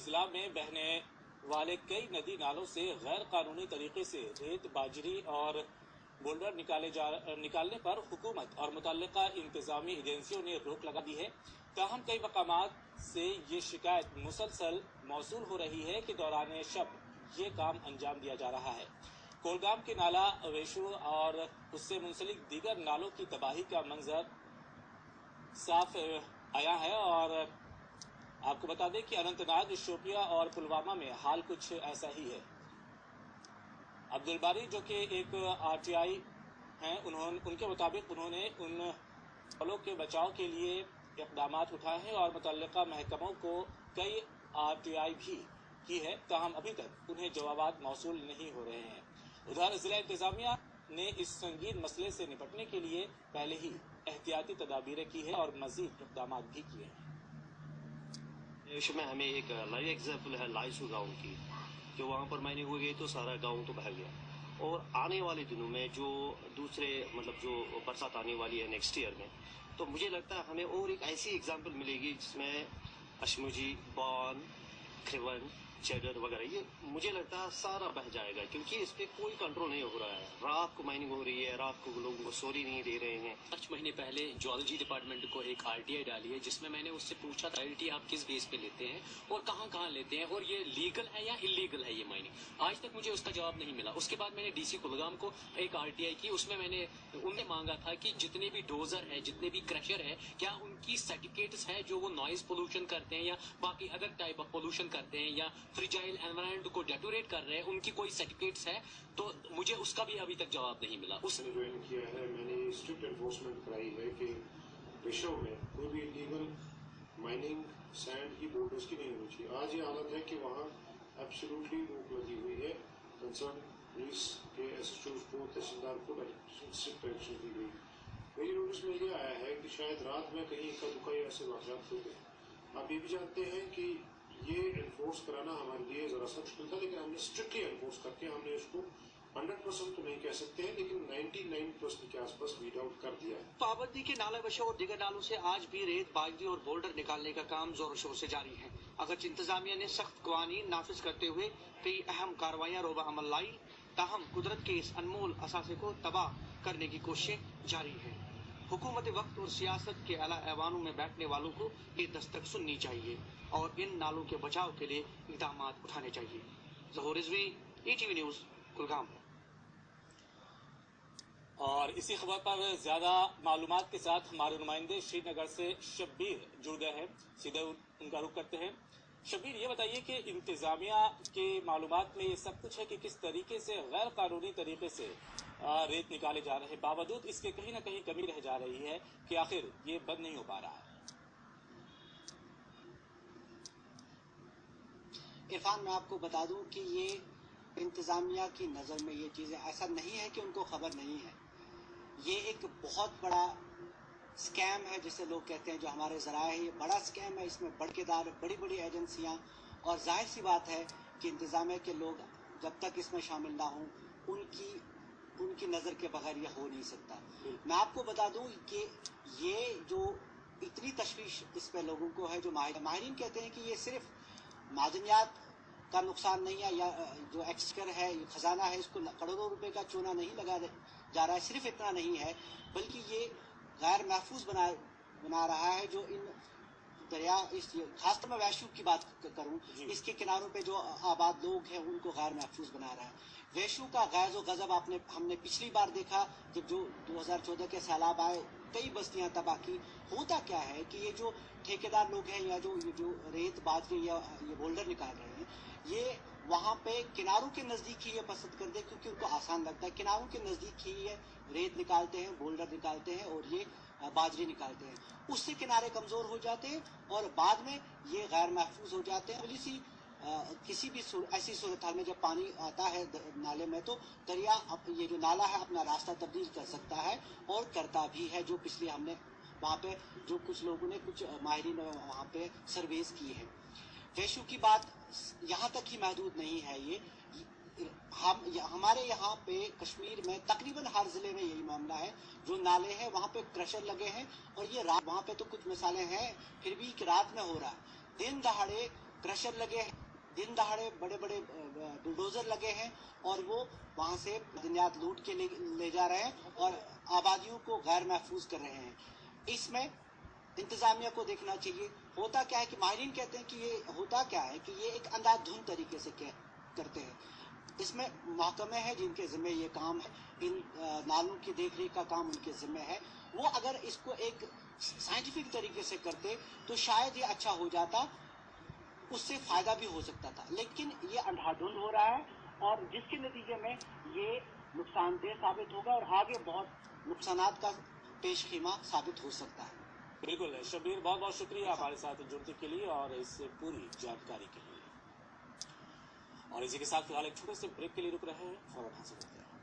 अजला में बहने वाले कई नदी नालों से गैर कानूनी तरीके से रेत, बाजरी और बोल्डर निकालने पर हुकूमत और मुतल्लिका इंतजामी एजेंसियों ने रोक लगा दी है। ताहम कई मकामात से ये शिकायत मुसलसल मौसूल हो रही है कि दौरान शब ये काम अंजाम दिया जा रहा है। कोलगाम के नाला वेशु और उससे मुंसलिक दीगर नालों की तबाही का मंजर साफ आया है। और आपको बता दें कि अनंतनाग, शोपिया और पुलवामा में हाल कुछ ऐसा ही है। अब्दुल बारी जो कि एक आरटीआई हैं, उनके मुताबिक उन्होंने उन फलों के बचाव के लिए इकदाम उठाए हैं और मुतल्लिका महकमों को कई आरटीआई भी की है, ताहम अभी तक उन्हें जवाबात मौसूल नहीं हो रहे हैं। उधर जिला इंतजामिया ने इस संगीन मसले से निपटने के लिए पहले ही एहतियाती तदाबीरें की है और मजीद इकदाम भी किए हैं। में हमें एक लाइव एग्जाम्पल है लाइसू गांव की, जो वहाँ पर माइनिंग हो गई तो सारा गांव तो बह गया। और आने वाले दिनों में जो दूसरे जो बरसात आने वाली है नेक्स्ट ईयर में, तो मुझे लगता है हमें और एक ऐसी एग्जाम्पल मिलेगी जिसमें अशमुजी, बॉन, खिवन, चेडर वगैरह ये मुझे लगता है सारा बह जाएगा, क्योंकि इस पे कोई कंट्रोल नहीं हो रहा है। रात को माइनिंग हो रही है, रात को लोगों को सोरी नहीं दे रहे हैं। 5 महीने पहले ज्वालजी डिपार्टमेंट को एक आरटीआई डाली है, जिसमें मैंने उससे पूछा था रॉयल्टी आप किस बेस पे लेते हैं और कहाँ कहाँ लेते हैं और ये लीगल है या इलीगल है ये माइनिंग। आज तक मुझे उसका जवाब नहीं मिला। उसके बाद मैंने डीसी कुलगाम को एक आरटीआई की, उसमें मैंने उनने मांगा था कि जितने भी डोजर है, जितने भी क्रशर है, क्या उनकी सर्टिफिकेट्स है जो वो नॉइज पोल्यूशन करते हैं या बाकी अदर टाइप ऑफ पोल्यूशन करते हैं या फ्रिजाइल एनवायरनमेंट को डेटोरेट कर रहे हैं, उनकी कोई सर्टिफिकेट्स है। तो मुझे उसका भी अभी तक जवाब नहीं मिला। उसने ज्वाइन किया है, मैंने स्ट्रिक्ट एनफोर्समेंट कराई है कि विश्व में कोई भी इलीगल माइनिंग सैंड की बोर्डर्स की नहीं होनी चाहिए। आज ये हालत है कि वहाँ एब्सोल्युटली रोक लगी हुई है। कंसर्न पुलिस के एसएचओ को, तहसीलदार को स्ट्रिक्ट एक्शन दी गई। मेरी नोटिस में ये आया है कि शायद रात में कहीं इक्का दुक्का ऐसे वाक़यात हो गए। आप ये भी जानते हैं कि ये एनफोर्स कराना हमारे लिए ज़रा सा मुश्किल था, लेकिन हमने स्ट्रिक्टली एनफोर्स करके हमने उसको 100% तो नहीं कह सकते हैं, लेकिन 99% के आसपास वीट आउट कर दिया है। पाबंदी के नाला वशो और दीगर नालों से आज भी रेत, बाजरी और बोल्डर निकालने का काम जोर शोर से जारी है। अगरचे इंतजामिया ने सख्त कवानीन नाफिज करते हुए कई अहम कार्रवाइयां रोबा अमल लाई, ताहम कुदरत के इस अनमोल असासे को तबाह करने की कोशिशें जारी है। हुकूमत वक्त और सियासत के आला ऐवानों में बैठने वालों को ये दस्तक सुननी चाहिए और इन नालों के बचाव के लिए इक़दाम उठाने चाहिए। ज़हूर रिजवी, ईटीवी न्यूज़, कुलगाम। और इसी खबर पर ज्यादा मालूमात के साथ हमारे नुमाइंदे श्रीनगर से शब्बीर जुड़ गए हैं। सीधे उनका रुख करते हैं। शब्बीर, ये बताइए कि इंतजामिया के मालूमात में ये सब कुछ है कि किस तरीके से गैर कानूनी तरीके से रेत निकाले जा रहे हैं, बावजूद इसके कहीं ना कहीं कमी रह जा रही है कि आखिर ये बंद नहीं हो पा रहा है। इरफान, मैं आपको बता दूं कि ये इंतजामिया की नज़र में ये चीज़ें ऐसा नहीं है कि उनको खबर नहीं है। ये एक बहुत बड़ा स्कैम है जिसे लोग कहते हैं, जो हमारे ज़राए है, ये बड़ा स्कैम है। इसमें बड़केदार बड़ी बड़ी एजेंसियां, और जाहिर सी बात है कि इंतजामिया के लोग जब तक इसमें शामिल ना हों उनकी नज़र के बगैर ये हो नहीं सकता। मैं आपको बता दूं कि ये जो इतनी तशवीश इस पे लोगों को है, जो माहिरीन कहते हैं कि ये सिर्फ मादनियात का नुकसान नहीं है या जो एक्सचेकर है, खजाना है, इसको करोड़ों रुपए का चूना नहीं लगा जा रहा है। सिर्फ इतना नहीं है, बल्कि ये गैर महफूज बना रहा है। जो इन दरिया, इस खासतौर में वैशू की बात करूं, इसके किनारों पे जो आबाद लोग हैं उनको गैर महफूज बना रहा है। वैशू का गैज़ व गज़ब हमने पिछली बार देखा जब जो 2014 के सैलाब आए, कई बस्तियां तबाह की। होता क्या है कि ये जो ठेकेदार लोग हैं या जो रेत, बाजरी या ये बोल्डर निकाल रहे हैं, ये वहाँ पे किनारों के नज़दीक ही ये पसंद करते हैं, क्योंकि उनको आसान लगता है। किनारों के नज़दीक ही ये रेत निकालते हैं, बोल्डर निकालते हैं और ये बाजरी निकालते हैं। उससे किनारे कमज़ोर हो जाते हैं और बाद में ये गैर महफूज हो जाते हैं। किसी भी ऐसी सूरत हाल में जब पानी आता है नाले में, तो दरिया ये जो नाला है अपना रास्ता तब्दील कर सकता है और करता भी है, जो पिछले हमने वहाँ पे जो कुछ लोगों ने, कुछ माहिरीन वहाँ पे सर्वेज की है। वैशू की बात यहाँ तक ही महदूद नहीं है। ये हमारे यहाँ पे कश्मीर में तकरीबन हर जिले में यही मामला है। जो नाले हैं वहाँ पे क्रशर लगे हैं और ये रात, वहाँ पे तो कुछ मिसालें हैं फिर भी कि रात में हो रहा है। दिन दहाड़े क्रशर लगे हैं, दिन दहाड़े बड़े बड़े बुलडोजर लगे हैं और वो वहाँ से मदनियात लूट के ले जा रहे हैं और आबादियों को गैर महफूज कर रहे हैं। इसमें इंतजामिया को देखना चाहिए। होता क्या है कि माहिरीन कहते हैं कि ये होता क्या है कि ये एक अंधाधुंध तरीके से करते हैं। इसमें महकमे हैं जिनके जिम्मे ये काम है, इन नालों की देखरेख का काम उनके जिम्मे है। वो अगर इसको एक साइंटिफिक तरीके से करते तो शायद ये अच्छा हो जाता, उससे फायदा भी हो सकता था, लेकिन ये अंधाधुंध हो रहा है और जिसके नतीजे में ये नुकसानदेह साबित होगा और आगे बहुत नुकसानात का पेशखीमा साबित हो सकता है। बिल्कुल शबीर, बहुत बहुत शुक्रिया हमारे साथ जुड़ने के लिए और इस पूरी जानकारी के लिए। और इसी के साथ फिलहाल एक छोटे से ब्रेक के लिए रुक रहे हैं, फौरन हाजिर होते हैं।